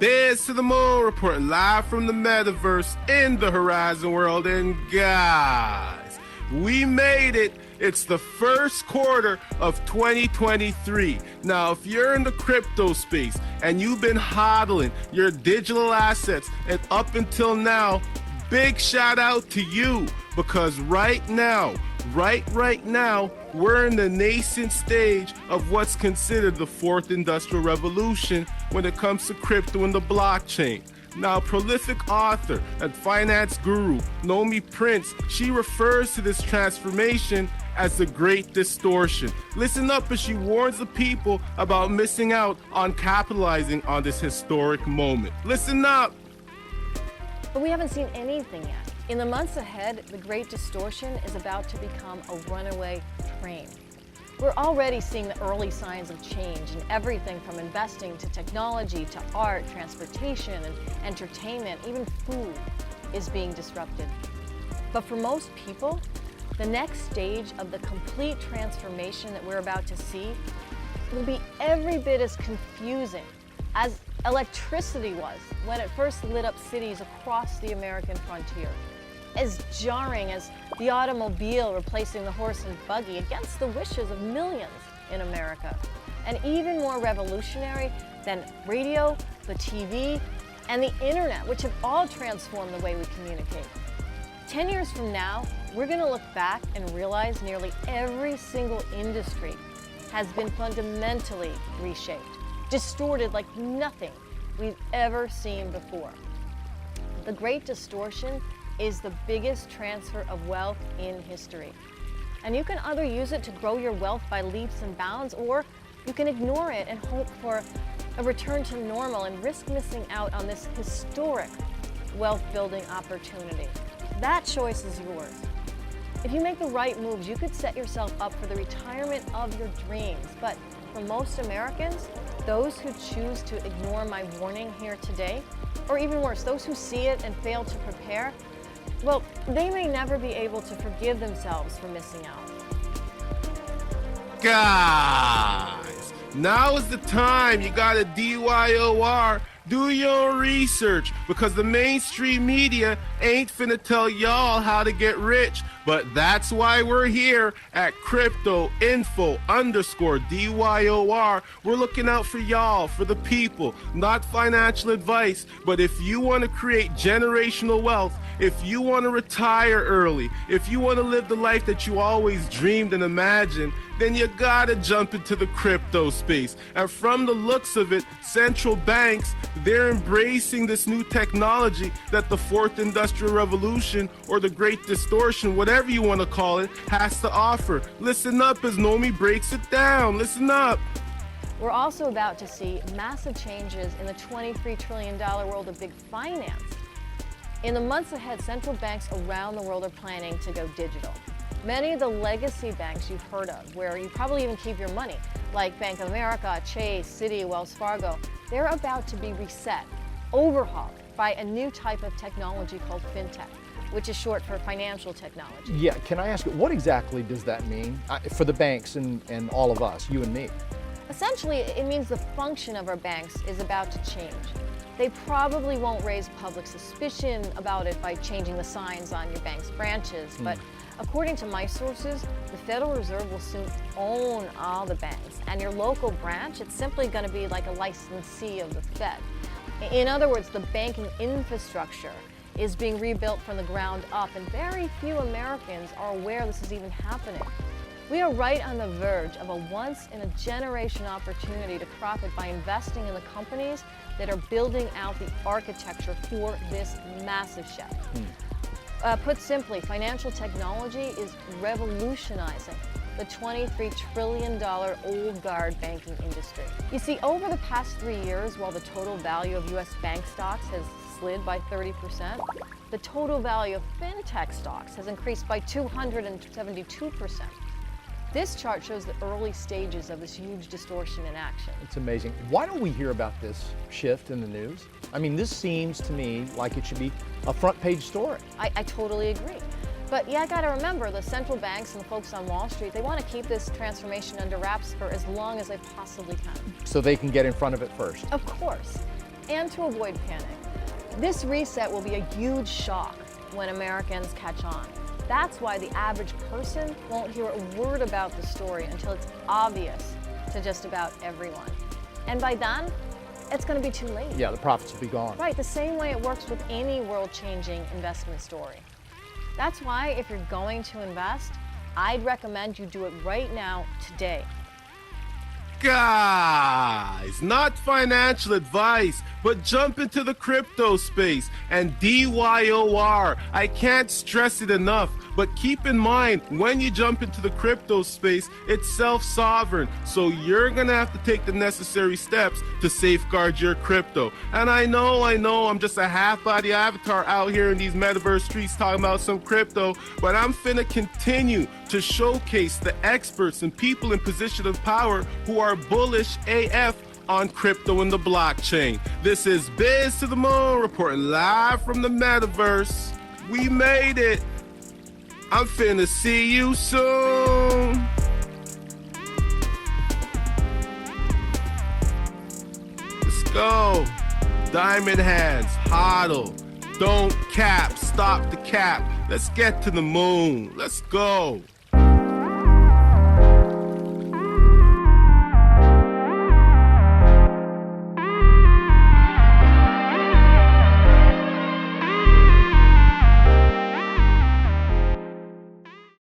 Biz to the Moon, reporting live from the metaverse in the Horizon world. And guys, we made it. It's the first quarter of 2023. Now, if you're in the crypto space and you've been hodling your digital assets, and up until now, big shout out to you, because right now, we're in the nascent stage of what's considered the fourth industrial revolution when it comes to crypto and the blockchain. Now, prolific author and finance guru Nomi Prins, she refers to this transformation as the Great Distortion. Listen up as she warns the people about missing out on capitalizing on this historic moment. Listen up. But we haven't seen anything yet. In the months ahead, the Great Distortion is about to become a runaway train. We're already seeing the early signs of change in everything from investing to technology to art, transportation, and entertainment. Even food is being disrupted. But for most people, the next stage of the complete transformation that we're about to see will be every bit as confusing as electricity was when it first lit up cities across the American frontier, as jarring as the automobile replacing the horse and buggy against the wishes of millions in America, and even more revolutionary than radio, the TV, and the internet, which have all transformed the way we communicate. 10 years from now, we're going to look back and realize nearly every single industry has been fundamentally reshaped, distorted like nothing we've ever seen before. The Great Distortion is the biggest transfer of wealth in history. And you can either use it to grow your wealth by leaps and bounds, or you can ignore it and hope for a return to normal and risk missing out on this historic wealth-building opportunity. That choice is yours. If you make the right moves, you could set yourself up for the retirement of your dreams. But for most Americans, those who choose to ignore my warning here today, or even worse, those who see it and fail to prepare, well, they may never be able to forgive themselves for missing out. Guys, now is the time. You got a DYOR. Do your own research, because the mainstream media ain't finna tell y'all how to get rich. But that's why we're here at cryptoinfo_DYOR. We're looking out for y'all, for the people, not financial advice. But if you want to create generational wealth, if you want to retire early, if you want to live the life that you always dreamed and imagined, then you gotta jump into the crypto space. And from the looks of it, central banks, they're embracing this new technology that the fourth industrial revolution, or the Great Distortion, whatever you want to call it, has to offer. Listen up as Nomi breaks it down. Listen up. We're also about to see massive changes in the $23 trillion world of big finance. In the months ahead, central banks around the world are planning to go digital. Many of the legacy banks you've heard of, where you probably even keep your money, like Bank of America, Chase, Citi, Wells Fargo, they're about to be reset, overhauled by a new type of technology called fintech, which is short for financial technology. Yeah, can I ask you, what exactly does that mean for the banks and all of us, you and me? Essentially, it means the function of our banks is about to change. They probably won't raise public suspicion about it by changing the signs on your bank's branches, but according to my sources, the Federal Reserve will soon own all the banks, and your local branch, it's simply going to be like a licensee of the Fed. In other words, the banking infrastructure is being rebuilt from the ground up, and very few Americans are aware this is even happening. We are right on the verge of a once-in-a-generation opportunity to profit by investing in the companies that are building out the architecture for this massive shift. Put simply, financial technology is revolutionizing the $23 trillion old guard banking industry. You see, over the past 3 years, while the total value of U.S. bank stocks has slid by 30%, the total value of fintech stocks has increased by 272%. This chart shows the early stages of this huge distortion in action. It's amazing. Why don't we hear about this shift in the news? I mean, this seems to me like it should be a front page story. I totally agree. But yeah, I gotta remember, the central banks and the folks on Wall Street, they want to keep this transformation under wraps for as long as they possibly can. So they can get in front of it first. Of course. and to avoid panic. This reset will be a huge shock when Americans catch on. That's why the average person won't hear a word about the story until it's obvious to just about everyone. And by then, it's going to be too late. Yeah, the profits will be gone. Right, the same way it works with any world-changing investment story. That's why if you're going to invest, I'd recommend you do it right now, today. Guys, not financial advice, but jump into the crypto space and DYOR. I can't stress it enough, but keep in mind, when you jump into the crypto space, it's self-sovereign. So you're gonna have to take the necessary steps to safeguard your crypto. And I know, I'm just a half-body avatar out here in these metaverse streets talking about some crypto, but I'm finna continue to showcase the experts and people in position of power who are bullish AF on crypto and the blockchain. This is Biz to the Moon reporting live from the metaverse. We made it. I'm finna see you soon. Let's go. Diamond hands, hodl. Don't cap, stop the cap. Let's get to the moon. Let's go.